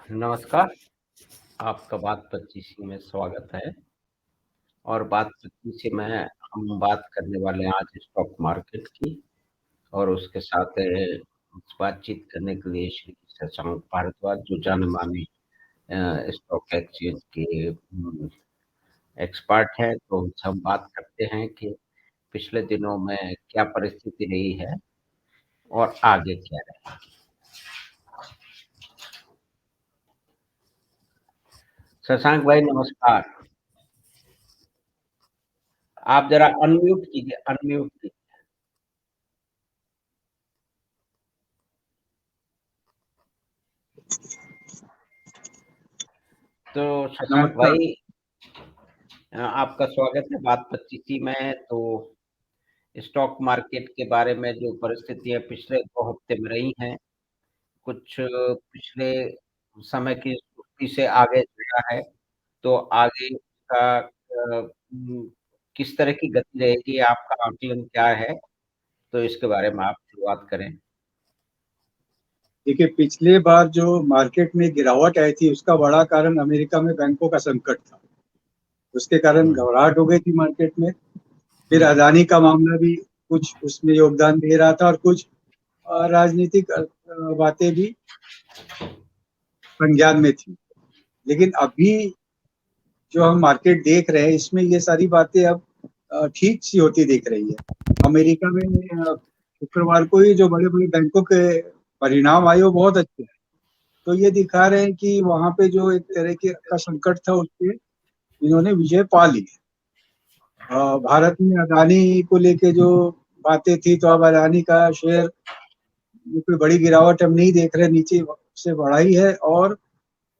नमस्कार, आपका बात 25 में स्वागत है और बात 25 में हम बात करने वाले हैं आज स्टॉक मार्केट की और उसके साथ बातचीत करने के लिए श्री शशांक भारद्वाज जो जाने-माने स्टॉक एक्सचेंज के एक्सपर्ट हैं। तो उनसे हम बात करते हैं कि पिछले दिनों में क्या परिस्थिति रही है और आगे क्या रहेगी। शशांक भाई नमस्कार। आप ज़रा अनम्यूट कीजिए, अनम्यूट कीजिए। तो शशांक नमस्कार। भाई आपका स्वागत है बात 25 में। तो स्टॉक मार्केट के बारे में जो परिस्थितियां पिछले 2 हफ्ते में रही हैं, कुछ पिछले समय की स्थिति से आगे बढ़ा है। तो आगे का किस तरह की गति रहेगी, आपका आकलन क्या है? तो इसके बारे में आप शुरुआत करें। देखिए, पिछले बार जो मार्केट में गिरावट आई थी उसका बड़ा कारण अमेरिका में बैंकों का संकट था। उसके कारण हम्म, घबराहट हो गई थी मार्केट में। फिर हम्म, अदानी का मामला भी कुछ उसमें योगदान दे रहा था और कुछ राजनीतिक बातें भी संज्ञान में थी। लेकिन अभी जो हम मार्केट देख रहे हैं इसमें ये सारी बातें अब ठीक सी होती दिख रही है। अमेरिका में शुक्रवार को ही जो बड़े बड़े बैंकों के परिणाम आए वो बहुत अच्छे हैं। तो ये दिखा रहे हैं कि वहां पे जो एक तरह के का संकट था उसपे इन्होंने विजय पा ली। भारत में अदानी को लेके जो बातें थी तो अब अदानी का शेयर में कोई बड़ी गिरावट हम नहीं देख रहे, नीचे से बढ़ा ही है। और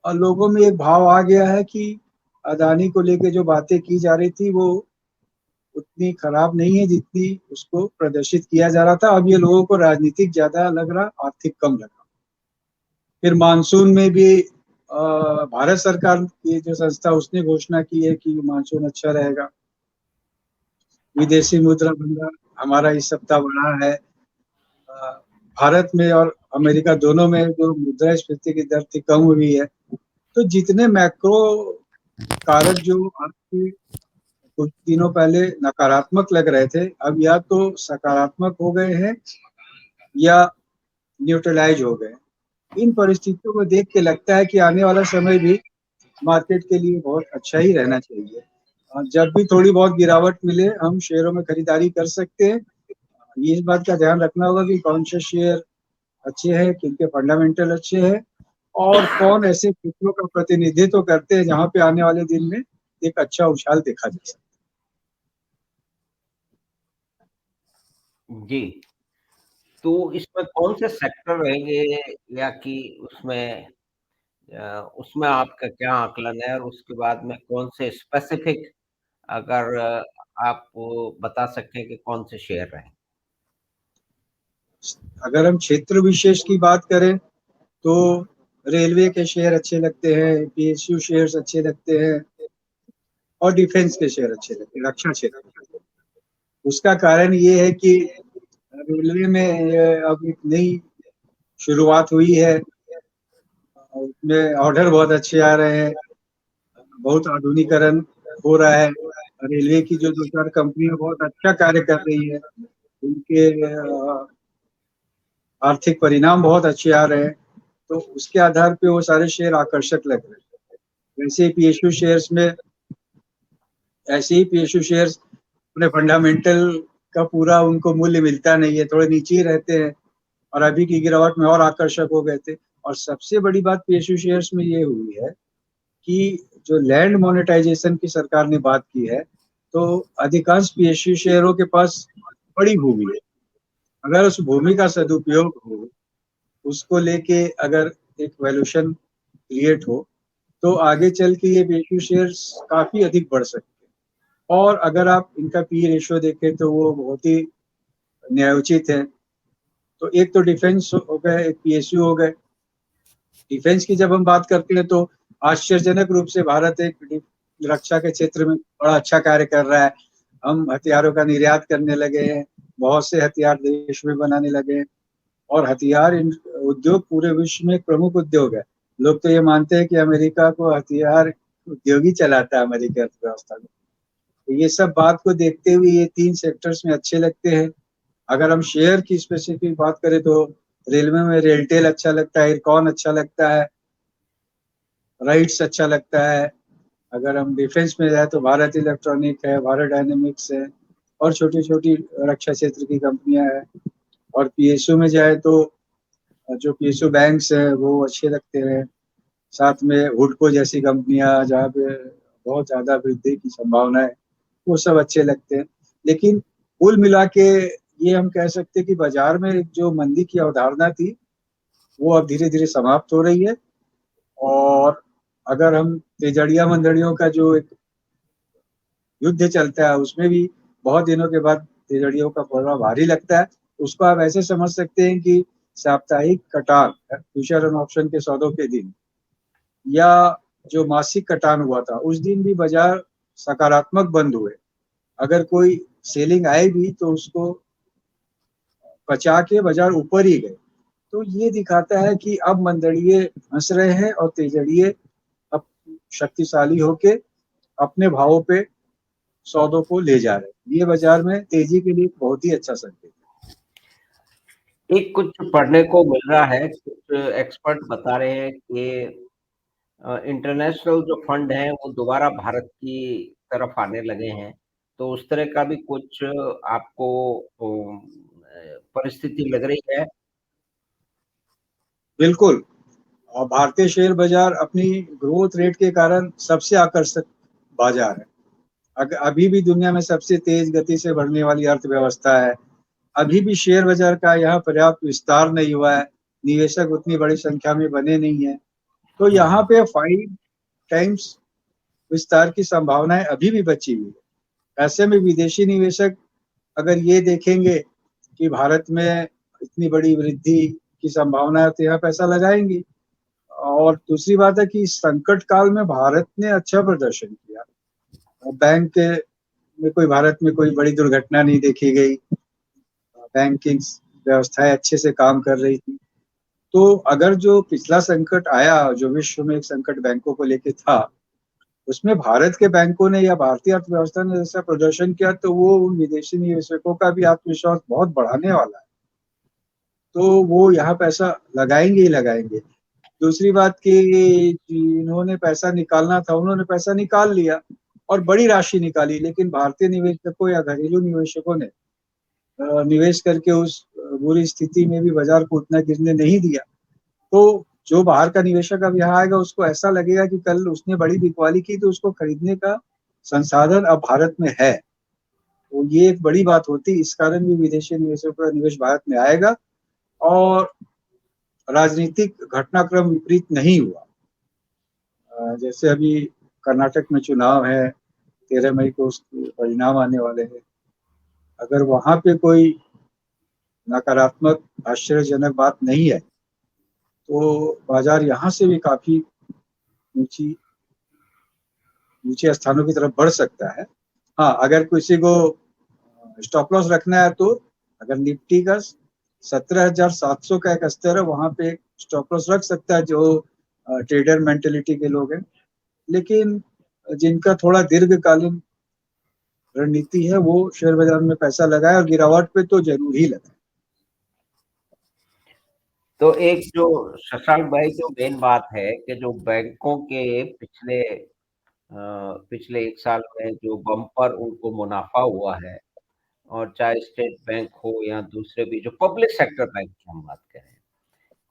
लोगों में एक भाव आ गया है कि अदानी को लेके जो बातें की जा रही थी वो उतनी खराब नहीं है जितनी उसको प्रदर्शित किया जा रहा था। अब ये लोगों को राजनीतिक ज्यादा लग रहा, आर्थिक कम लग रहा। फिर मानसून में भी भारत सरकार की जो संस्था उसने घोषणा की है कि मानसून अच्छा रहेगा। विदेशी मुद्रा भंडार हमारा इस सप्ताह बढ़ा है। भारत में और अमेरिका दोनों में जो मुद्रास्फीति की दर थी कम हुई है। तो जितने मैक्रो कारक जो आपके कुछ दिनों पहले नकारात्मक लग रहे थे अब या तो सकारात्मक हो गए हैं या न्यूट्रलाइज हो गए। इन परिस्थितियों को देख के लगता है कि आने वाला समय भी मार्केट के लिए बहुत अच्छा ही रहना चाहिए। जब भी थोड़ी बहुत गिरावट मिले हम शेयरों में खरीदारी कर सकते हैं। ये इस बात का ध्यान रखना होगा कि कौन से शेयर अच्छे हैं, किनके फंडामेंटल अच्छे हैं और कौन ऐसे क्षेत्रों का प्रतिनिधित्व करते हैं जहां पे आने वाले दिन में एक अच्छा उछाल देखा जा सकता जी। तो इसमें कौन से सेक्टर रहेंगे या कि उसमें उसमें आपका क्या आकलन है और उसके बाद में कौन से स्पेसिफिक अगर आप वो बता सकें कि कौन से शेयर रहे? है। अगर हम क्षेत्र विशेष की बात करें तो रेलवे के शेयर अच्छे लगते हैं, पीएसयू शेयर्स अच्छे लगते हैं और डिफेंस के शेयर अच्छे लगते हैं, रक्षा क्षेत्र। उसका कारण ये है कि रेलवे में अब एक नई शुरुआत हुई है। उसमें ऑर्डर बहुत अच्छे आ रहे हैं, बहुत आधुनिकीकरण हो रहा है। रेलवे की जो दो चार कंपनियां बहुत अच्छा कार्य कर रही है, उनके आर्थिक परिणाम बहुत अच्छे आ रहे हैं। तो उसके आधार पे वो सारे शेयर आकर्षक लग रहे हैं। वैसे ही पीएसयू शेयर्स में ऐसे ही पीएसयू शेयर्स अपने फंडामेंटल का पूरा उनको मूल्य मिलता नहीं है, थोड़े नीचे ही रहते हैं और अभी की गिरावट में और आकर्षक हो गए थे। और सबसे बड़ी बात पीएसयू शेयर्स में ये हुई है कि जो लैंड मोनेटाइजेशन की सरकार ने बात की है तो अधिकांश पीएसयू शेयरों के पास बड़ी भूमि है। अगर उस भूमि का सदुपयोग हो, उसको लेके अगर एक वैल्यूएशन क्रिएट हो तो आगे चल के ये पीएसयू शेयर्स काफी अधिक बढ़ सकते हैं। और अगर आप इनका पी रेशियो देखें तो वो बहुत ही न्यायोचित है। तो एक तो डिफेंस हो गए, एक पीएसयू हो गए। डिफेंस की जब हम बात करते हैं तो आश्चर्यजनक रूप से भारत एक रक्षा के क्षेत्र में बड़ा अच्छा कार्य कर रहा है। हम हथियारों का निर्यात करने लगे हैं, बहुत से हथियार देश में बनाने लगे हैं और हथियार उद्योग पूरे विश्व में एक प्रमुख उद्योग है। लोग तो ये मानते हैं कि अमेरिका को हथियार उद्योग ही चलाता है अमेरिकी अर्थव्यवस्था में। तो ये सब बात को देखते हुए ये 3 सेक्टर्स में अच्छे लगते हैं। अगर हम शेयर की स्पेसिफिक बात करें तो रेलवे में रेलटेल अच्छा लगता है, इरकॉन अच्छा लगता है, राइट्स अच्छा लगता है। अगर हम डिफेंस में जाए तो भारत इलेक्ट्रॉनिक है, भारत डायनेमिक्स है, और छोटी छोटी रक्षा क्षेत्र की कंपनियां हैं। और पीएसयू में जाए तो जो पीएसयू बैंक्स है वो अच्छे लगते हैं। साथ में हुडको जैसी कंपनियां जहाँ पे बहुत ज्यादा वृद्धि की संभावना है, वो सब अच्छे लगते हैं। लेकिन कुल मिला के ये हम कह सकते हैं कि बाजार में जो मंदी की अवधारणा थी वो अब धीरे धीरे समाप्त हो रही है। और अगर हम तेजड़िया मंदड़ियों का जो एक युद्ध चलता है उसमें भी बहुत दिनों के बाद तिजड़ियों का पलड़ा भारी लगता है। उसको आप ऐसे समझ सकते हैं कि साप्ताहिक कटान फ्यूचर एंड ऑप्शन के सौदों के दिन, या जो मासिक कटान हुआ था उस दिन भी बाजार सकारात्मक बंद हुए। अगर कोई सेलिंग आए भी तो उसको बचा के बाजार ऊपर ही गए। तो ये दिखाता है कि अब मंदड़िए हंस रहे हैं और तेजड़िए अब शक्तिशाली होके अपने भावों पे सौदों को ले जा रहे हैं। ये बाजार में तेजी के लिए बहुत ही अच्छा संकेत है। एक कुछ पढ़ने को मिल रहा है, कुछ एक्सपर्ट बता रहे हैं कि इंटरनेशनल जो फंड हैं वो दोबारा भारत की तरफ आने लगे हैं। तो उस तरह का भी कुछ आपको परिस्थिति लग रही है? बिल्कुल। और भारतीय शेयर बाजार अपनी ग्रोथ रेट के कारण सबसे आकर्षक बाजार है। अभी भी दुनिया में सबसे तेज गति से बढ़ने वाली अर्थव्यवस्था है। अभी भी शेयर बाजार का यहाँ पर्याप्त विस्तार नहीं हुआ है, निवेशक उतनी बड़ी संख्या में बने नहीं है। तो यहाँ पे 5 टाइम्स विस्तार की संभावनाएं अभी भी बची हुई है। ऐसे में विदेशी निवेशक अगर ये देखेंगे कि भारत में इतनी बड़ी वृद्धि की संभावना है तो यहाँ पैसा लगाएंगी। और दूसरी बात है कि इस संकट काल में भारत ने अच्छा प्रदर्शन किया। बैंक के में कोई भारत में कोई बड़ी दुर्घटना नहीं देखी गई, बैंकिंग व्यवस्थाएं अच्छे से काम कर रही थी। तो अगर जो पिछला संकट आया जो विश्व में एक संकट बैंकों को लेके था, उसमें भारत के बैंकों ने या भारतीय अर्थव्यवस्था ने जैसा प्रदर्शन किया तो वो उन विदेशी निवेशकों का भी आत्मविश्वास बहुत बढ़ाने वाला है। तो वो यहाँ पैसा लगाएंगे ही लगाएंगे। दूसरी बात कि जिन्होंने पैसा निकालना था उन्होंने पैसा निकाल लिया और बड़ी राशि निकाली, लेकिन भारतीय निवेशकों या घरेलू निवेशकों ने निवेश करके उस बुरी स्थिति में भी बाजार को उतना गिरने नहीं दिया। तो जो बाहर का निवेशक अब यहाँ आएगा उसको ऐसा लगेगा कि कल उसने बड़ी बिकवाली की तो उसको खरीदने का संसाधन अब भारत में है। तो ये एक बड़ी बात होती, इस कारण भी विदेशी निवेशकों का निवेश भारत में आएगा। और राजनीतिक घटनाक्रम विपरीत नहीं हुआ। जैसे अभी कर्नाटक में चुनाव है, 13 मई को उसके परिणाम आने वाले हैं। अगर वहां पे कोई नकारात्मक आश्चर्यजनक बात नहीं है तो बाजार यहाँ से भी काफी ऊंची ऊंचे स्थानों की तरफ बढ़ सकता है। हाँ, अगर किसी को स्टॉप लॉस रखना है तो अगर निफ्टी का 17,700 का एक स्तर है वहां पे स्टॉप लॉस रख सकता है जो ट्रेडर मेंटेलिटी के लोग हैं। लेकिन जिनका थोड़ा दीर्घकालीन रणनीति है वो शेयर बाजार में पैसा लगाए और गिरावट पे तो जरूर ही लगाए। तो एक जो शशांक भाई, जो मेन बात है कि जो बैंकों के पिछले पिछले 1 साल में जो बम्पर उनको मुनाफा हुआ है, और चाहे स्टेट बैंक हो या दूसरे भी जो पब्लिक सेक्टर बैंक की हम बात करें,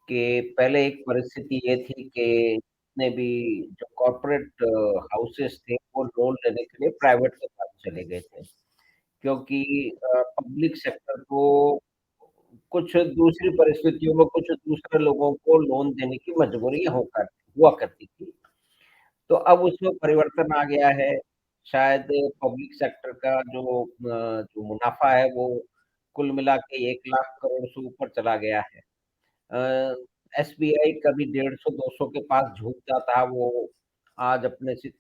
कि पहले एक परिस्थिति ये थी कि जितने भी जो कॉर्पोरेट हाउसेस थे वो लोन लेने के लिए प्राइवेट के पास चले गए थे, क्योंकि पब्लिक सेक्टर को कुछ दूसरी परिस्थितियों में कुछ दूसरे लोगों को लोन देने की मजबूरी होकर हुआ करती थी। तो अब उसमें परिवर्तन आ गया है। शायद पब्लिक सेक्टर का जो मुनाफा है वो कुल मिला के 1 लाख करोड़ से ऊपर चला गया है। एसबीआई कभी 150-200 के पास झुकता था, वो आज अपने से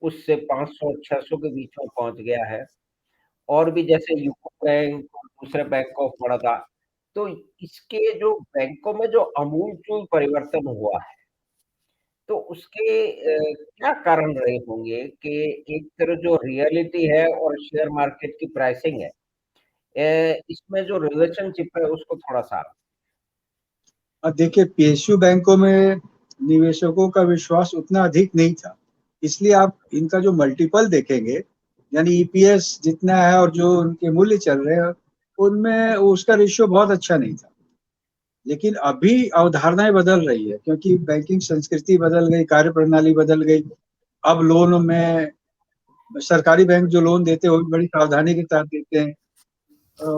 उससे 500-600 के बीच में पहुंच गया है। और भी जैसे यूको बैंक और दूसरे बैंक ऑफ बड़ौदा, तो इसके जो बैंकों में जो आमूलचूल परिवर्तन हुआ है, तो उसके क्या कारण रहे होंगे कि एक तरफ जो रियलिटी है और शेयर मार्केट की प्राइसिंग है, इसमें जो रिलेशनशिप है उसको थोड़ा-सा। और देखिए पीएसयू बैंकों में निवेशकों का विश्वास उतना अधिक नहीं था, इसलिए आप इनका जो मल्टीपल देखेंगे, यानी ईपीएस जितना है और जो उनके मूल्य चल रहे हैं, उनमें उसका रेशियो बहुत अच्छा नहीं था। लेकिन अभी अवधारणाएं बदल रही है, क्योंकि बैंकिंग संस्कृति बदल गई, कार्य प्रणाली बदल गई। अब लोन में सरकारी बैंक जो लोन देते हैं वो भी बड़ी सावधानी के साथ देते हैं।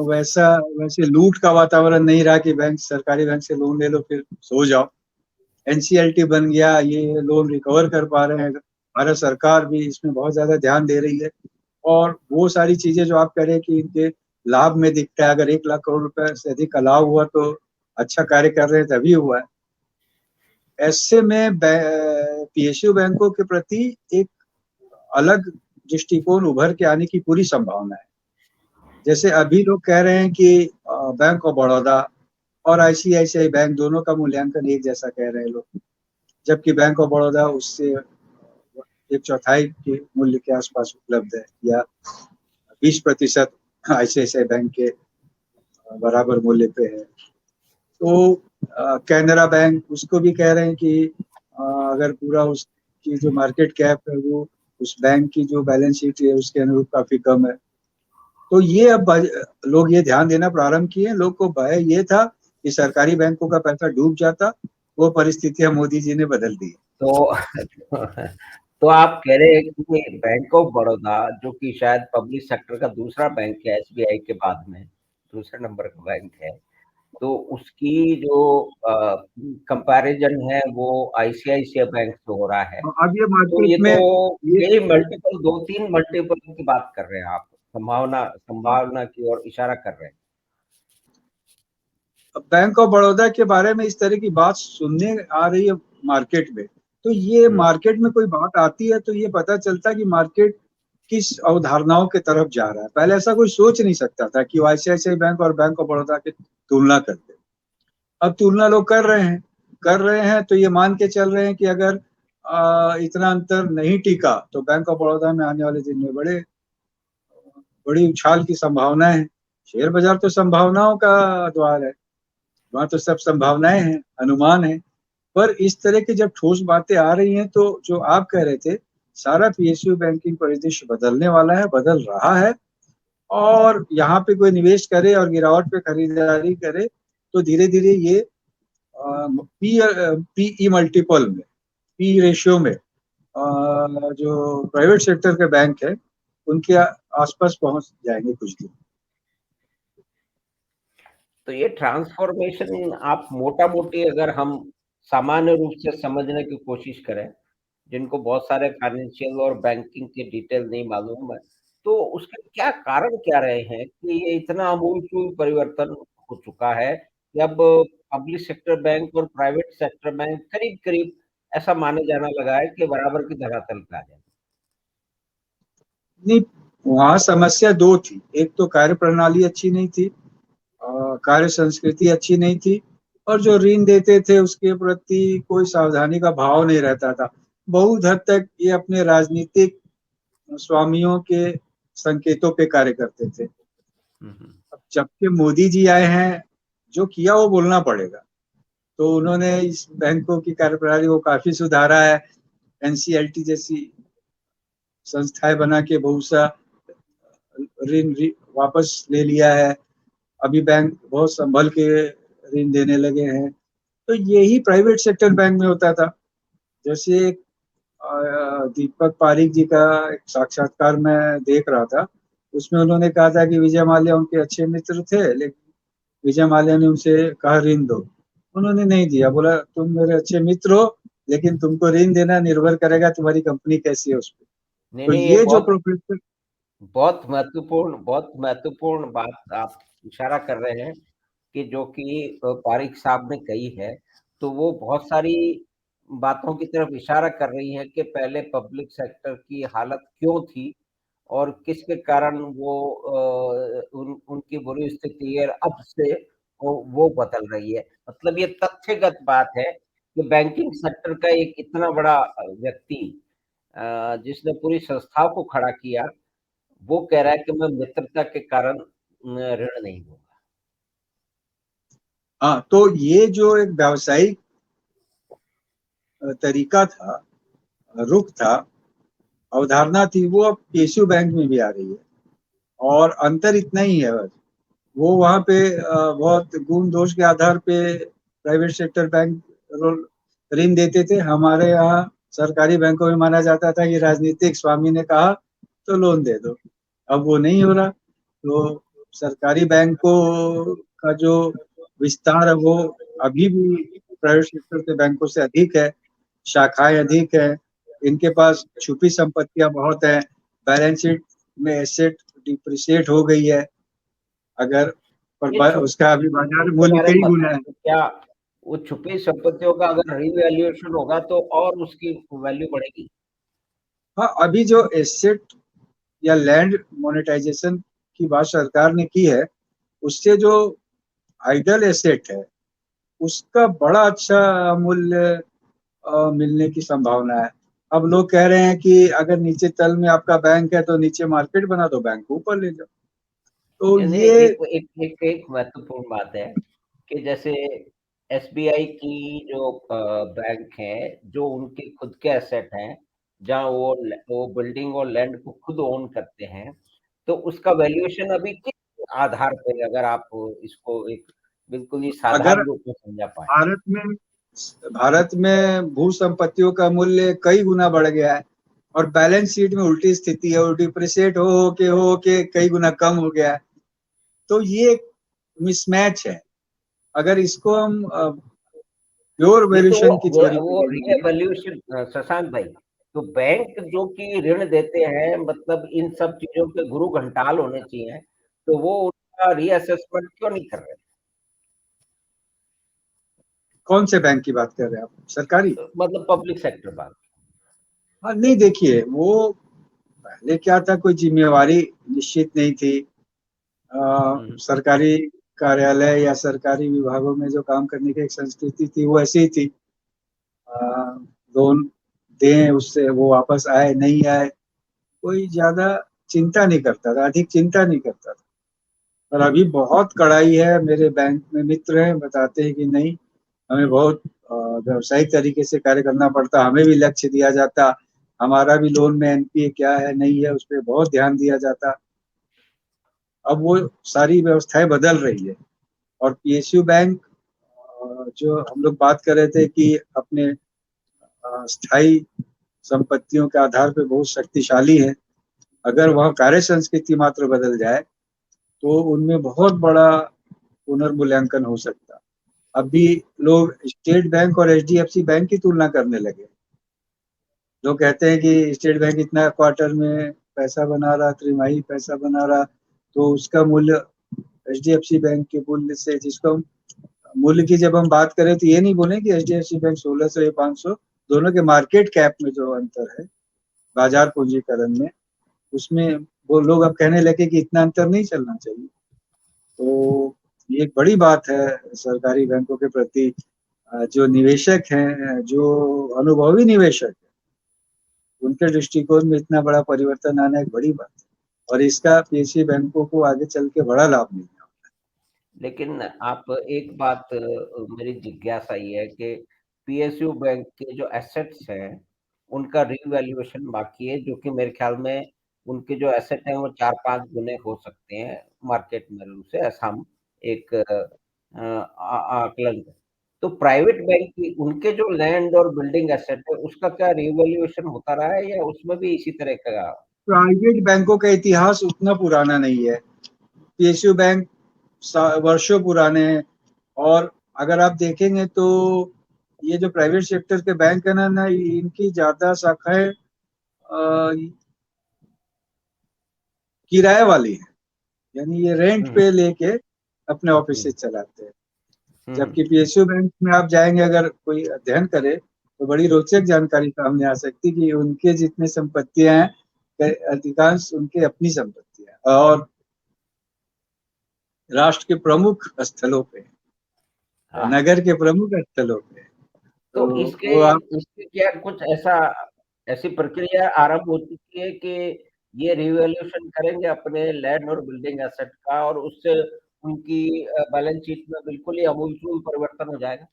वैसा वैसे लूट का वातावरण नहीं रहा कि बैंक सरकारी बैंक से लोन ले लो फिर सो जाओ। एनसीएलटी बन गया, ये लोन रिकवर कर पा रहे हैं। भारत सरकार भी इसमें बहुत ज्यादा ध्यान दे रही है। और वो सारी चीजें जो आप कह रहे हैं कि इनके लाभ में दिखता है, अगर 1 लाख करोड़ रुपए से अधिक का लाभ हुआ तो अच्छा कार्य कर रहे हैं, तभी हुआ है। ऐसे में पीएसयू बैंकों के प्रति एक अलग दृष्टिकोण उभर के आने की पूरी संभावना है। जैसे अभी लोग कह रहे हैं कि बैंक ऑफ बड़ौदा और आईसीआईसीआई बैंक दोनों का मूल्यांकन एक जैसा कह रहे हैं लोग, जबकि बैंक ऑफ बड़ौदा उससे 1/4 के मूल्य के आसपास उपलब्ध है, या 20% आईसीआईसीआई बैंक के बराबर मूल्य पे है। तो कैनरा बैंक उसको भी कह रहे हैं कि अगर पूरा उसकी जो मार्केट कैप है वो उस बैंक की जो बैलेंस शीट है उसके अनुरूप काफी कम है। तो ये अब लोग ये ध्यान देना प्रारंभ किए। लोग को भय ये था कि सरकारी बैंकों का पैसा डूब जाता, वो परिस्थितियां मोदी जी ने बदल दी। तो तो आप कह रहे हैं कि बैंक ऑफ बड़ौदा, जो कि शायद पब्लिक सेक्टर का दूसरा बैंक है एसबीआई के बाद में, दूसरे नंबर का बैंक है, तो उसकी जो कंपैरिजन है वो आईसीआईसीआई बैंक से हो रहा है। अब ये तो मार्केट ये में तो ये यही मल्टीपल, 2-3 मल्टीपल की बात कर रहे हैं आप, संभावना की ओर इशारा कर रहे हैं। बैंक ऑफ बड़ौदा के बारे में इस तरह की बात सुनने आ रही है मार्केट में, तो ये मार्केट में कोई बात आती है तो ये पता चलता है कि मार्केट किस अवधारणाओं के तरफ जा रहा है। पहले ऐसा कोई सोच नहीं सकता था कि आईसीआईसीआई बैंक और बैंक ऑफ बड़ौदा की तुलना करते। अब तुलना लोग कर रहे हैं तो ये मान के चल रहे हैं कि अगर इतना अंतर नहीं टिका तो बैंक ऑफ बड़ौदा में आने वाले दिन में बड़ी उछाल की संभावना है। शेयर बाजार तो संभावनाओं का द्वार है, वहां तो सब संभावनाएं हैं, अनुमान है। पर इस तरह की जब ठोस बातें आ रही हैं तो जो आप कह रहे थे, सारा पीएसयू बैंकिंग परिदृश्य बदलने वाला है, बदल रहा है। और यहाँ पे कोई निवेश करे और गिरावट पे खरीदारी करे तो धीरे धीरे ये पी पीई मल्टीपल में, पी रेशियो में जो प्राइवेट सेक्टर के बैंक है उनके आसपास पहुंच जाएंगे कुछ दिन। तो ये ट्रांसफॉर्मेशन आप मोटा-मोटी अगर हम सामान्य रूप से समझने की कोशिश करें, जिनको बहुत सारे फाइनेंशियल और बैंकिंग के डिटेल नहीं मालूम है, तो उसके क्या कारण क्या रहे हैं कि ये इतना आमूल-चूल परिवर्तन हो चुका है कि अब पब्लिक सेक्टर बैंक और प्राइवेट सेक्टर बैंक करीब-करीब ऐसा माने जाने लगा है कि बराबर की धरातल पे आ जाए? नहीं, वहां समस्या दो थी। एक तो कार्य प्रणाली अच्छी नहीं थी, कार्य संस्कृति अच्छी नहीं थी, और जो ऋण देते थे उसके प्रति कोई सावधानी का भाव नहीं रहता था। बहुत हद तक ये अपने राजनीतिक स्वामियों के संकेतों पे कार्य करते थे। हुँ, हुँ। अब जब के मोदी जी आए हैं, जो किया वो बोलना पड़ेगा। तो उन्होंने इस बैंकों की कार्यप्रणाली को काफी सुधारा है। एनसीएलटी जैसी संस्थाएं बना के बहुत सा ऋण वापस ले लिया है। अभी बैंक बहुत संभल के ऋण देने लगे हैं। तो यही प्राइवेट सेक्टर बैंक में होता था। जैसे दीपक पारिक जी का एक साक्षात्कार मैं देख रहा था, उसमें उन्होंने कहा था कि विजय माल्या उनके अच्छे मित्र थे, लेकिन विजय माल्या ने उनसे कहा ऋण दो, उन्होंने नहीं दिया। बोला तुम मेरे अच्छे मित्र हो, लेकिन तुमको ऋण देना निर्भर करेगा तुम्हारी कंपनी कैसी है उस पर। नहीं, तो नहीं, ये ये जो बहुत प्रोफेसर बहुत महत्वपूर्ण बात आप इशारा कर रहे हैं कि जो कि पारिक साहब ने कही है, तो वो बहुत सारी बातों की तरफ इशारा कर रही हैं कि पहले पब्लिक सेक्टर की हालत क्यों थी और किसके कारण वो उनकी बुरी स्थिति है, अब से वो बदल रही है। मतलब ये तथ्यगत बात है कि बैंकिंग सेक्टर का एक इतना बड़ा व्यक्ति जिसने पूरी संस्था को खड़ा किया, वो कह रहा है कि मैं मित्रता के कारण ऋण नहीं दूंगा। हाँ, तो ये जो एक व्यावसायिक तरीका था, रुख था, अवधारणा थी, वो अब पीएसयू बैंक में भी आ रही है। और अंतर इतना ही है बस, वो वहाँ पे बहुत गुण दोष के आधार पे प्राइवेट सेक्टर बैंक ऋण देते थे। हमारे यहाँ सरकारी बैंकों में माना जाता था कि राजनीतिक स्वामी ने कहा तो लोन दे दो। अब वो नहीं हो रहा। तो सरकारी बैंकों का जो विस्तार है वो अभी भी प्राइवेट सेक्टर के बैंकों से अधिक है, शाखाएं अधिक है, इनके पास छुपी संपत्तियां बहुत है, बैलेंस शीट में एसेट डिप्रिशिएट हो गई है अगर, ये पर छुप उसका अभी बाजार इसके मूल्य बारे में कई गुना बताएं है। तो क्या वो छुपी संपत्तियों का अगर रिवैल्यूएशन होगा तो और उसकी वैल्यू बढ़ेगी? हाँ, अभी जो एसेट या लैंड मोनेटाइजेशन की बात सरकार ने की है, उससे जो आइडल एसेट है उसका बड़ा अच्छा मूल्य मिलने की संभावना है। अब लोग कह रहे हैं कि अगर नीचे तल में आपका बैंक है तो नीचे मार्केट बना दो, बैंक को ऊपर ले जाओ। तो यानी ये एक एक एक एक महत्वपूर्ण बात है कि जैसे एसबीआई की जो बैंक है, जो उनके खुद के एसेट हैं, जहाँ वो बिल्डिंग और लैंड को खुद ओन करते हैं, तो उसका वैल्यूएशन अभी किस आधार पे, अगर आप इसको एक बिल्कुल ही अगर साधारण रूप में समझा पाए? भारत में भारत में भू संपत्तियों का मूल्य कई गुना बढ़ गया है और बैलेंस शीट में उल्टी स्थिति है, और डिप्रिशिएट हो के कई गुना कम हो गया है। तो ये मिसमैच है। अगर इसको हम प्योर नहीं तो वैल्यूएशन की थ्योरी पे वो देखेंगे। रिवैल्यूएशन, शशांक भाई, तो बैंक जो कि ऋण देते हैं, मतलब इन सब चीजों के गुरु घंटाल होने चाहिए, तो वो उनका रीअसेसमेंट क्यों नहीं कर रहे? कौन से बैंक की बात कर रहे हैं आप, सरकारी? मतलब पब्लिक सेक्टर बैंक। हाँ, नहीं, देखिए वो पहले क्या था, कोई जिम्मेवारी निश्चित नहीं थी। हम्म। सरकारी कार्यालय या सरकारी विभागों में जो काम करने की एक संस्कृति थी वो ऐसी ही थी। लोन दें, उससे वो वापस आए नहीं आए, कोई ज्यादा चिंता नहीं करता था, अधिक चिंता नहीं करता था। और अभी बहुत कड़ाई है। मेरे बैंक में मित्र हैं, बताते हैं कि नहीं, हमें बहुत व्यावसायिक तरीके से कार्य करना पड़ता, हमें भी लक्ष्य दिया जाता, हमारा भी लोन में एनपीए क्या है नहीं है उस पर बहुत ध्यान दिया जाता। अब वो सारी व्यवस्थाएं बदल रही है। और पीएसयू बैंक जो हम लोग बात कर रहे थे कि अपने स्थायी संपत्तियों के आधार पे बहुत शक्तिशाली है, अगर वह कार्य संस्कृति मात्र बदल जाए तो उनमें बहुत बड़ा पुनर्मूल्यांकन हो सकता। अभी लोग स्टेट बैंक और एचडीएफसी बैंक की तुलना करने लगे। लोग कहते हैं कि स्टेट बैंक इतना क्वार्टर में पैसा बना रहा, त्रिमाही पैसा बना रहा, तो उसका मूल्य एचडीएफसी बैंक के मूल्य से, जिसको हम मूल्य की जब हम बात करें तो ये नहीं बोले कि एचडीएफसी बैंक 1600 या 500, दोनों के मार्केट कैप में जो अंतर है, बाजार पूंजीकरण में, उसमें वो लोग अब कहने लगे कि इतना अंतर नहीं चलना चाहिए। तो ये एक बड़ी बात है सरकारी बैंकों के प्रति। जो निवेशक हैं, जो अनुभवी निवेशक हैं, उनके दृष्टिकोण में इतना बड़ा परिवर्तन आना एक बड़ी बात है, और इसका पीएसयू बैंकों को आगे चल के बड़ा लाभ मिलेगा। लेकिन आप एक बात, मेरी जिज्ञासा ये है कि पीएसयू बैंक के जो एसेट्स हैं, उनका रीवैल्यूएशन बाकी है, जो कि मेरे ख्याल में उनके जो एसेट हैं वो 4-5 गुने हो सकते हैं मार्केट वैल्यू से, ऐसा हम एक आकलन करें। तो प्राइवेट बैंक की उनके जो लैंड और बिल्डिंग एसेट है, उसका क्या रीवैल्यूएशन होता रहा है या उसमें भी इसी तरह का? प्राइवेट बैंकों का इतिहास उतना पुराना नहीं है। पीएसयू बैंक वर्षों पुराने हैं। और अगर आप देखेंगे तो ये जो प्राइवेट सेक्टर के बैंक है ना, इनकी ज्यादा शाखाएं किराए वाली है, यानी ये रेंट हम्म। पे लेके अपने ऑफिस से हम्म। चलाते हैं। हम्म। जबकि पीएसयू बैंक में आप जाएंगे, अगर कोई अध्ययन करे तो बड़ी रोचक जानकारी सामने आ सकती कि उनके जितने संपत्तियां हैं, अधिकांश उनके अपनी संपत्तियां और राष्ट्र के प्रमुख स्थलों पे, हाँ। नगर के प्रमुख स्थलों पे। तो तो इसके वो आप इसके क्या कुछ ऐसा ऐसी प्रक्रिया आरंभ हो चुकी है कि ये रिवैल्यूएशन करेंगे अपने लैंड और बिल्डिंग एसेट का और उससे उनकी बैलेंस शीट में बिल्कुल ही आमूल-चूल परिवर्तन हो जाएगा?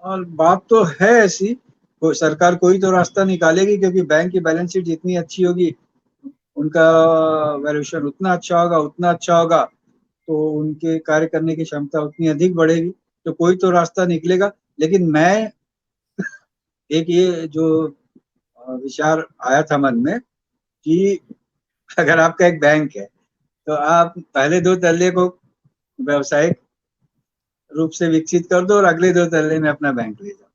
और बात तो है ऐसी, सरकार कोई तो रास्ता निकालेगी, क्योंकि बैंक की बैलेंस शीट जितनी अच्छी होगी, उनका वैल्यूएशन उतना अच्छा होगा, तो उनके कार्य करने की क्षमता उतनी अधिक बढ़ेगी। तो कोई तो रास्ता निकलेगा। लेकिन मैं एक ये जो विचार आया था मन में कि अगर आपका एक बैंक है, तो आप पहले दो तल्ले को व्यवसायिक रूप से विकसित कर दो और अगले दो तल्ले में अपना बैंक ले जाओ।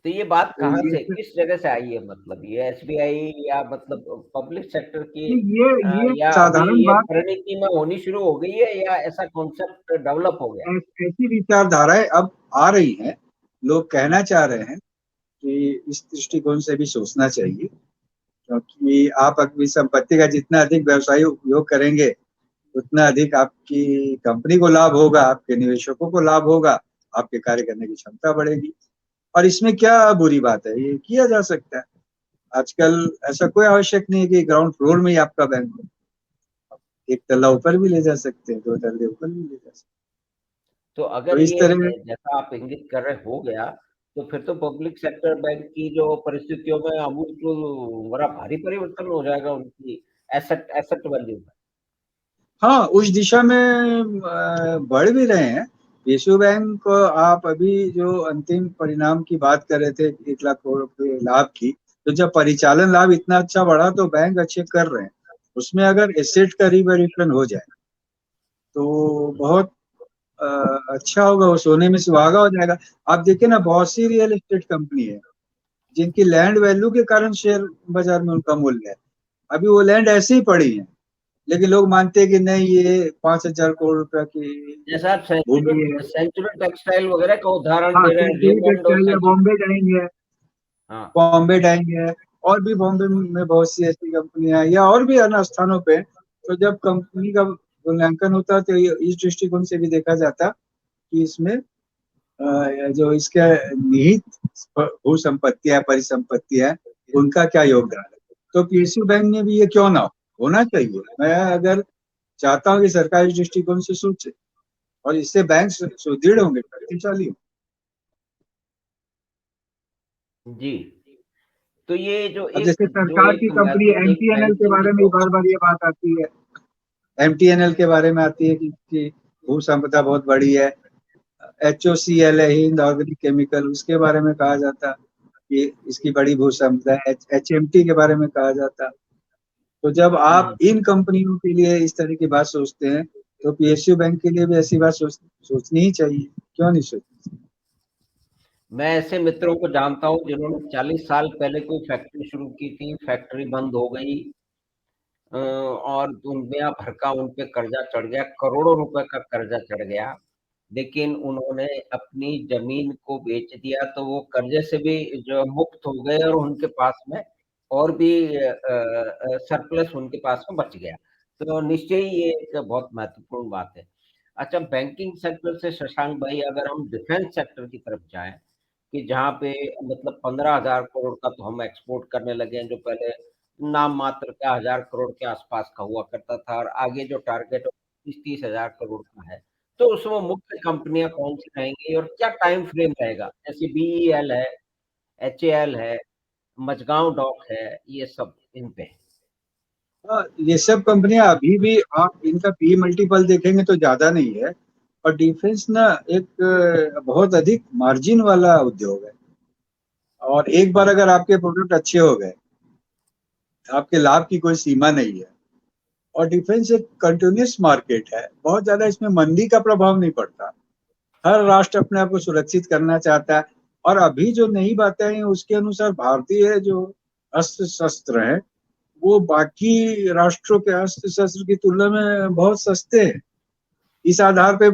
तो ये बात तो कहाँ ये से किस जगह से आई है, मतलब ये एसबीआई या मतलब पब्लिक सेक्टर की ये ये या अभी साधारण ये बात, परिणति में होनी शुरू हो गई है या ऐसा कॉन्सेप्ट डेवलप हो गया? ऐसी विचारधाराएं अब आ रही हैं। लोग कहना चाह रहे हैं कि इस दृष्टिकोण से भी सोचना चाहिए, क्योंकि आप अपनी संपत्ति का जितना अधिक व्यवसायिक उपयोग करेंगे, उतना अधिक आपकी कंपनी को लाभ होगा, आपके निवेशकों को लाभ होगा, आपके कार्य करने की क्षमता बढ़ेगी। और इसमें क्या बुरी बात है, ये किया जा सकता है। आजकल ऐसा कोई आवश्यक नहीं है कि ग्राउंड फ्लोर में ही आपका बैंक हो, एक तल्ला ऊपर भी ले जा सकते हैं, दो तल्ले ऊपर भी ले जा सकते तो हैं। अगर तो इस ये तरह जैसा आप इंगित कर रहे हो गया, तो फिर तो पब्लिक सेक्टर बैंक की जो परिस्थितियों में आमूल-चूल बड़ा भारी परिवर्तन हो जाएगा उनकी एसेट एसेट वैल्यू में। हाँ, उस दिशा में बढ़ भी रहे हैं। पीएसयू बैंक, आप अभी जो अंतिम परिणाम की बात कर रहे थे, 1 लाख करोड़ के लाभ की, तो जब परिचालन लाभ इतना अच्छा बढ़ा तो बैंक अच्छे कर रहे हैं। उसमें अगर एसेट का रिवैल्यूएशन हो जाए तो बहुत अ, अच्छा होगा, वो सोने में सुहागा हो जाएगा। आप देखिए ना, बहुत सी रियल एस्टेट कंपनी है जिनकी लैंड वैल्यू के कारण शेयर बाजार में उनका मूल्य है। अभी वो लैंड ऐसे ही पड़ी है, लेकिन लोग मानते हैं कि नहीं, ये 5,000 करोड़ रुपया की जैसा आप भूमि है। सेंचुरी टेक्सटाइल वगैरह का उदाहरण हाँ, दे रहे हैं, सेंचुरी रेमंड और टेक्सटाइल है, सेंचुरी। बॉम्बे डाइंग है, हाँ। बॉम्बे डाइंग है, और भी बॉम्बे में बहुत सी ऐसी कंपनियां हैं, या और भी अन्य स्थानों पे। तो जब कंपनी का मूल्यांकन होता है तो इस दृष्टिकोण से भी देखा जाता कि इसमें जो इसके निहित भू संपत्तियां, परिसंपत्तियां, उनका क्या योगदान है। तो पीएसयू बैंक में भी ये क्यों ना होना चाहिए। मैं अगर चाहता हूँ कि सरकार इस दृष्टिकोण से सोचे, और इससे बैंक सुदृढ़ होंगे, शक्तिशाली होंगे। जी। तो ये जो अब एक जैसे जो सरकार की एक कंपनी महत्व एक एमटीएनएल के बैंकिंग बारे में जो बार बार ये बात आती है, एमटीएनएल के बारे में आती है कि भू संपदा बहुत बड़ी है। एचओसीएल है, हिंद ऑर्गेनिक केमिकल, उसके बारे में कहा जाता कि इसकी बड़ी भू संपदा है। एचएमटी के बारे में कहा जाता। तो जब आप हम्म, इन कंपनियों के लिए इस तरह की बात सोचते हैं, तो पीएसयू बैंक के लिए भी ऐसी बात सोचनी ही चाहिए। क्यों नहीं सोचनी। मैं ऐसे मित्रों को जानता हूँ जिन्होंने 40 साल पहले कोई फैक्ट्री शुरू की थी, फैक्ट्री बंद हो गई और दुनिया भर का उन पे कर्जा चढ़ गया, करोड़ों रुपए का कर्जा चढ़ गया। लेकिन उन्होंने अपनी जमीन को बेच दिया तो वो कर्जे से भी जो मुक्त हो गए और उनके पास में और भी सरप्लस उनके पास में बच गया। तो निश्चय ही ये एक बहुत महत्वपूर्ण बात है। अच्छा, बैंकिंग सेक्टर से शशांक भाई अगर हम डिफेंस सेक्टर की तरफ जाएँ, कि जहाँ पे मतलब 15,000 करोड़ का तो हम एक्सपोर्ट करने लगे हैं, जो पहले नाम मात्र का 1,000 करोड़ के आसपास का हुआ करता था और आगे जो टारगेट 30-30 हज़ार करोड़ का है। तो उसमें मुख्य कंपनियाँ कौन-सी रहेंगी और क्या टाइम फ्रेम रहेगा? जैसे बीईएल है, एचएएल है, मझगाँव डॉक है, ये सब इन पे। हाँ, ये सब कंपनियां अभी भी आप इनका पी मल्टीपल देखेंगे तो ज्यादा नहीं है। और डिफेंस ना एक बहुत अधिक मार्जिन वाला उद्योग है। और एक बार हुँ, अगर आपके प्रोडक्ट अच्छे हो गए, आपके लाभ की कोई सीमा नहीं है। और डिफेंस एक कंटिन्यूस मार्केट है, बहुत ज्यादा इसमें मंदी का प्रभाव नहीं पड़ता। हर राष्ट्र अपने आप को सुरक्षित करना चाहता है। और अभी जो नई बातें आई हैं, उसके अनुसार भारतीय जो अस्त्र शस्त्र है, वो बाकी राष्ट्रों के अस्त्र शस्त्र की तुलना में बहुत सस्ते हैं। इस आधार पे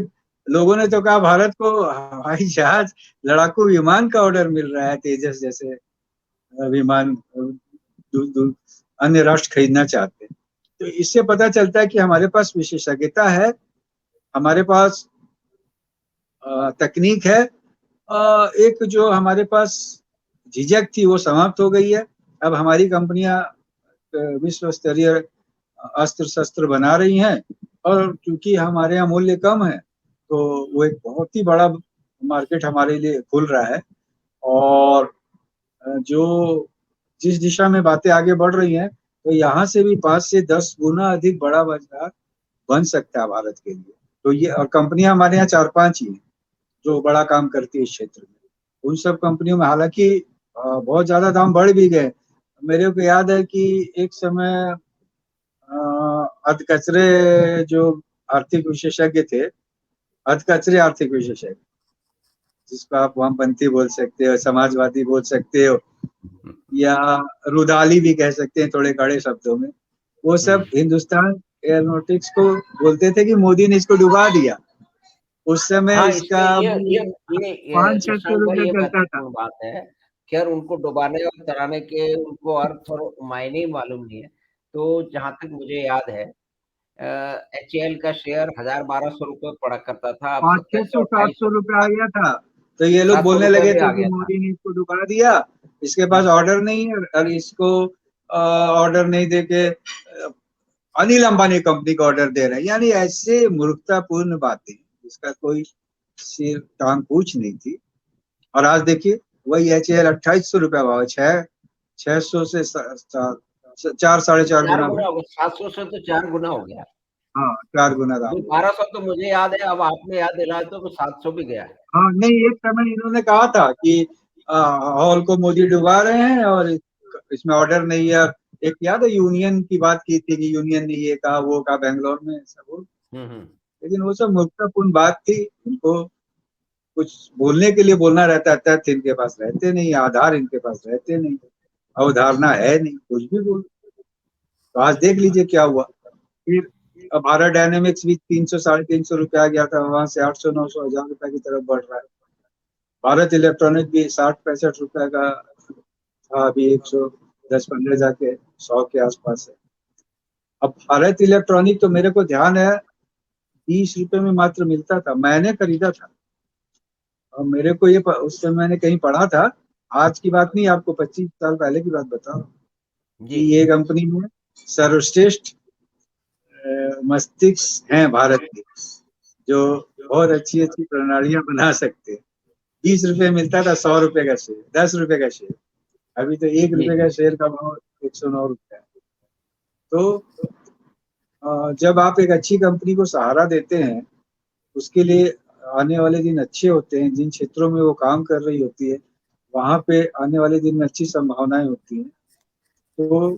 लोगों ने तो कहा भारत को हवाई जहाज, लड़ाकू विमान का ऑर्डर मिल रहा है, तेजस जैसे विमान अन्य राष्ट्र खरीदना चाहते हैं। तो इससे पता चलता है कि हमारे पास विशेषज्ञता है, हमारे पास तकनीक है, एक जो हमारे पास झिझक थी वो समाप्त हो गई है। अब हमारी कंपनियां विश्व स्तरीय अस्त्र शस्त्र बना रही हैं, और क्योंकि हमारे यहाँ मूल्य कम है तो वो एक बहुत ही बड़ा मार्केट हमारे लिए खुल रहा है। और जो जिस दिशा में बातें आगे बढ़ रही हैं, तो यहाँ से भी 5 से 10 गुना अधिक बड़ा बाजार बन सकता है भारत के लिए। तो ये, और कंपनियां हमारे यहाँ 4-5 ही हैं जो बड़ा काम करती है इस क्षेत्र में। उन सब कंपनियों में हालांकि बहुत ज्यादा दाम बढ़ भी गए। मेरे को याद है कि एक समय अधकचरे जो आर्थिक विशेषज्ञ थे, अधकचरे आर्थिक विशेषज्ञ, जिसको आप वामपंथी बोल सकते हो, समाजवादी बोल सकते हो, या रुदाली भी कह सकते हैं थोड़े कड़े शब्दों में, वो सब हिंदुस्तान एयरोनॉटिक्स को बोलते थे कि मोदी ने इसको डुबा दिया। उस समय हाँ, इसका इसमें मूल्य ये 500-600 शशांक भाई, रुपये ये चलता था। महत्वपूर्ण बात है। खैर, उनको डुबाने और तराने के उनको अर्थ और मायने ही मालूम नहीं है। तो जहाँ तक मुझे याद है, एचएएल का शेयर 1,000-1,200 पड़ा करता था, अब पाँच छह 2700 सौ सात सौ 2800 रुपये आ गया था। तो ये लोग 700 बोलने रुपए लगे में थे आ कि गया था। मोदी ने इसको डुबा दिया, इसके पास हुँ, ऑर्डर नहीं है, और इसको ऑर्डर नहीं देके अनिल अंबानी कंपनी को ऑर्डर दे रहे हैं। यानी ऐसे मूर्खतापूर्ण बातें जिसका कोई सिर टांग पूछ नहीं थी। और आज देखिए, वही एचएएल 2800 रुपया भाव है, 600 से 4-4.5 4 गुना गुना बढ़। हो गया, 700 से तो 4 गुना हो गया। हाँ, 4 गुना दाम वो हो गया। 1200 तो मुझे याद है, अब आपने याद दिलाया तो 700 भी गया है। हाँ नहीं, एक समय इन्होंने कहा था कि हॉल को मोदी डुबा रहे हैं और इसमें ऑर्डर नहीं है। एक याद है यूनियन की बात की थी कि यूनियन ने ये कहा वो कहा बेंगलोर में, ऐसा वो। हुँ, हुँ। लेकिन वो सब मूर्खतापूर्ण बात थी। उनको कुछ बोलने के लिए बोलना रहता है, तथ्य इनके पास रहते नहीं, आधार इनके पास रहते नहीं, अवधारणा है नहीं, कुछ भी बोल। तो आज देख लीजिए क्या हुआ। फिर अब भारत डायनेमिक्स भी 300-350 रुपया आ गया था, वहां से 800-900 1000 रुपए की तरफ बढ़ रहा है। भारत इलेक्ट्रॉनिक भी 60-65 रुपए का था, अभी 110-15 जाके 100 के आसपास है। अब भारत इलेक्ट्रॉनिक तो मेरे को ध्यान है 30 रुपए में मात्र मिलता था, मैंने खरीदा था। और मेरे को ये उस समय मैंने कहीं पढ़ा था, आज की बात नहीं, आपको 25 साल पहले की बात बता रहा हूँ, जी। कि ये कंपनी में सर्वश्रेष्ठ मस्तिष्क हैं भारत के, जो बहुत अच्छी अच्छी प्रणालियां बना सकते हैं। 20 रुपए मिलता था 100 रुपए का शेयर, 10 रुपए का शेयर। अभी तो एक जी, रुपए का जी। शेयर का भाव 109 रुपया है। तो जब आप एक अच्छी कंपनी को सहारा देते हैं, उसके लिए आने वाले दिन अच्छे होते हैं, जिन क्षेत्रों में वो काम कर रही होती है वहां पे आने वाले दिन में अच्छी संभावनाएं होती हैं, तो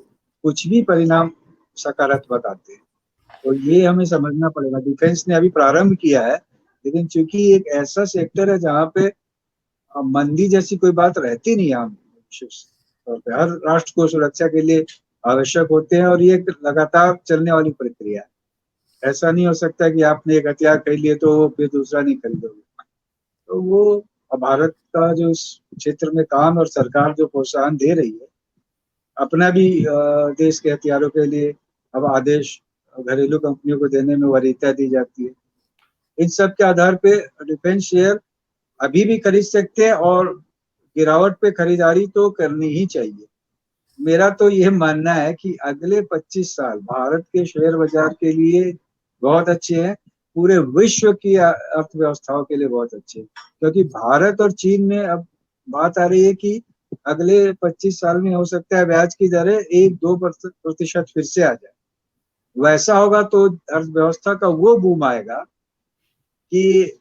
कुछ भी परिणाम सकारात्मक आते हैं। तो ये हमें समझना पड़ेगा। डिफेंस ने अभी प्रारंभ किया है, लेकिन चूंकि एक ऐसा सेक्टर है जहाँ पे मंदी जैसी कोई बात रहती नहीं है आम विशेष तौर पे। हर राष्ट्र को सुरक्षा के लिए आवश्यक होते हैं, और ये एक लगातार चलने वाली प्रक्रिया है। ऐसा नहीं हो सकता कि आपने एक हथियार खरीद लिए तो फिर दूसरा नहीं खरीदोगे। तो वो भारत का जो इस क्षेत्र में काम और सरकार जो प्रोत्साहन दे रही है, अपना भी देश के हथियारों के लिए अब आदेश घरेलू कंपनियों को देने में वरीयता दी जाती है। इन सब के आधार पे डिफेंस शेयर अभी भी खरीद सकते हैं, और गिरावट पे खरीदारी तो करनी ही चाहिए। मेरा तो यह मानना है कि अगले 25 साल भारत के शेयर बाजार के लिए बहुत अच्छे हैं, पूरे विश्व की अर्थव्यवस्थाओं के लिए बहुत अच्छे हैं। क्योंकि भारत और चीन में अब बात आ रही है कि अगले 25 साल में हो सकता है ब्याज की दरें 1-2% फिर से आ जाए। वैसा होगा तो अर्थव्यवस्था का वो बूम आएगा कि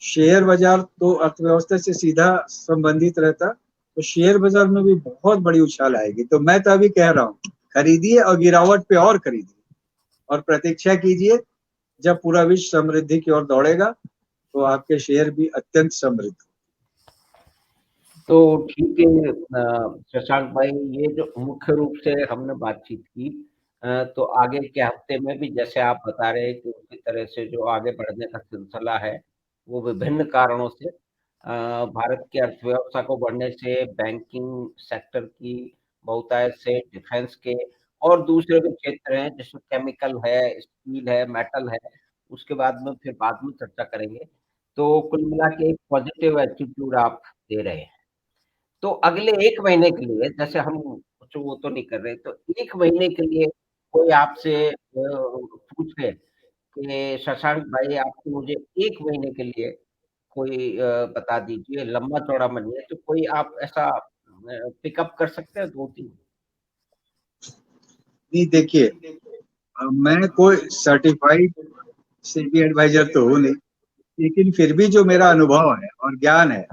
शेयर बाजार तो अर्थव्यवस्था से सीधा संबंधित रहता, तो शेयर बाजार में भी बहुत बड़ी उछाल आएगी। तो मैं तो अभी कह रहा हूँ, खरीदिए और गिरावट पे और खरीदिए, और प्रतीक्षा कीजिए जब पूरा विश्व समृद्धि की ओर दौड़ेगा तो आपके शेयर भी अत्यंत समृद्ध। तो ठीक है शशांक भाई, ये जो मुख्य रूप से हमने बातचीत की, तो आगे के हफ्ते में भी जैसे आप बता रहे हैं कि उसी तरह से जो आगे बढ़ने का सिलसिला है, वो विभिन्न कारणों से भारत की अर्थव्यवस्था को बढ़ने से बैंकिंग सेक्टर की बहुतायत से, डिफेंस के और दूसरे भी क्षेत्र हैं जिसमें केमिकल है, स्टील है, मेटल है, उसके बाद में फिर बाद में चर्चा करेंगे। तो कुल मिला के एक पॉजिटिव एटीट्यूड आप दे रहे हैं। तो अगले 1 महीने के लिए जैसे हम कुछ वो तो नहीं कर रहे, तो 1 महीने के लिए कोई आपसे पूछे कि शशांक भाई आप मुझे 1 महीने के लिए कोई बता दीजिए, लंबा-चौड़ा मनी है, तो कोई आप ऐसा पिकअप कर सकते हैं 2-3? नहीं देखिए, मैं कोई सर्टिफाइड सेबी एडवाइजर तो हूँ नहीं, लेकिन फिर भी जो मेरा अनुभव है और ज्ञान है,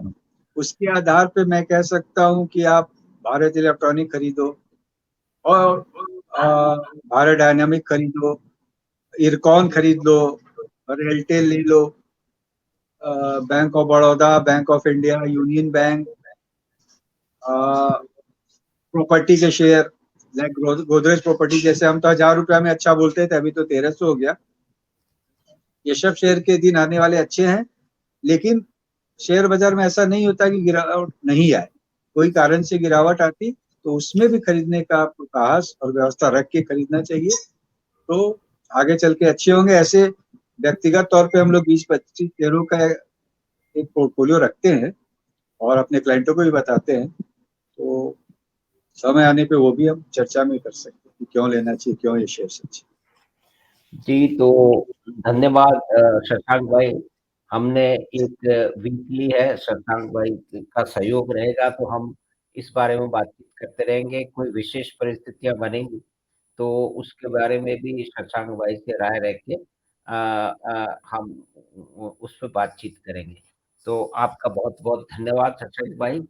उसके आधार पे मैं कह सकता हूँ कि आप भारत इलेक्ट्रॉनिक खरीदो और भारत डायनामिक खरीदो, इरकॉन खरीद लो, रेलटेल ले लो, bank of Baroda, bank of India, union bank, property के शेयर लाइक गोदरेज प्रॉपर्टी, जैसे हम तो 1,000 रुपया में अच्छा बोलते थे, अभी तो 1,300 हो गया। ये सब शेयर के दिन आने वाले अच्छे हैं, लेकिन शेयर बाजार में ऐसा नहीं होता कि गिरावट नहीं आए, कोई कारण से गिरावट आती तो उसमें भी खरीदने का आपको साहस और व्यवस्था रख के खरीदना चाहिए, तो आगे चल के अच्छे होंगे। ऐसे व्यक्तिगत तौर पे हम लोग 20-25 शेयरों का एक पोर्टफोलियो रखते हैं और अपने क्लाइंटों को भी बताते हैं, तो समय आने पे वो भी हम चर्चा में कर सकते हैं कि क्यों लेना चाहिए, क्यों ये शेयर अच्छे। जी, तो धन्यवाद शशांक भाई। हमने एक वीकली है, शशांक भाई का सहयोग रहेगा तो हम इस बारे में बातचीत करते रहेंगे। कोई विशेष परिस्थितियाँ बनेंगी, तो उसके बारे में भी शशांक भाई से राय रह के हम उस पे बातचीत करेंगे। तो आपका बहुत-बहुत धन्यवाद शशांक भाई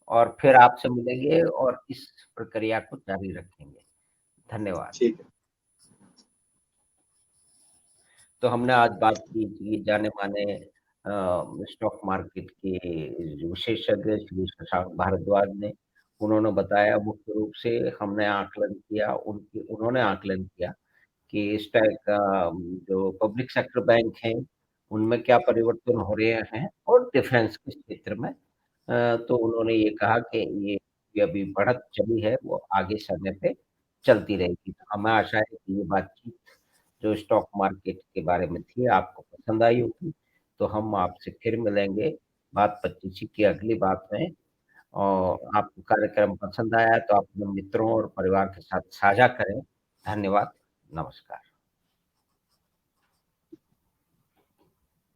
और फिर आपसे मिलेंगे और इस प्रक्रिया को जारी रखेंगे। धन्यवाद। ठीक है। तो हमने आज बात की थी जाने-माने स्टॉक मार्केट के जो विशेषज्ञ श्री शशांक भारद्वाज ने। उन्होंने बताया मुख्य रूप से हमने आकलन किया, उन्होंने आकलन किया कि इस टाइप का जो पब्लिक सेक्टर बैंक हैं, उनमें क्या परिवर्तन हो रहे हैं और डिफेंस के क्षेत्र में तो उन्होंने ये कहा कि ये अभी बढ़त चली है, वो आगे समय पे चलती रहेगी। तो हमें आशा है कि ये बातचीत जो स्टॉक मार्केट के बारे में थी, आपको पसंद आई होगी। तो हम आपसे फिर मिलेंगे बात 25 की अगली बात में और आपको कार्यक्रम पसंद आया तो अपने मित्रों और परिवार के साथ साझा करें। धन्यवाद, नमस्कार।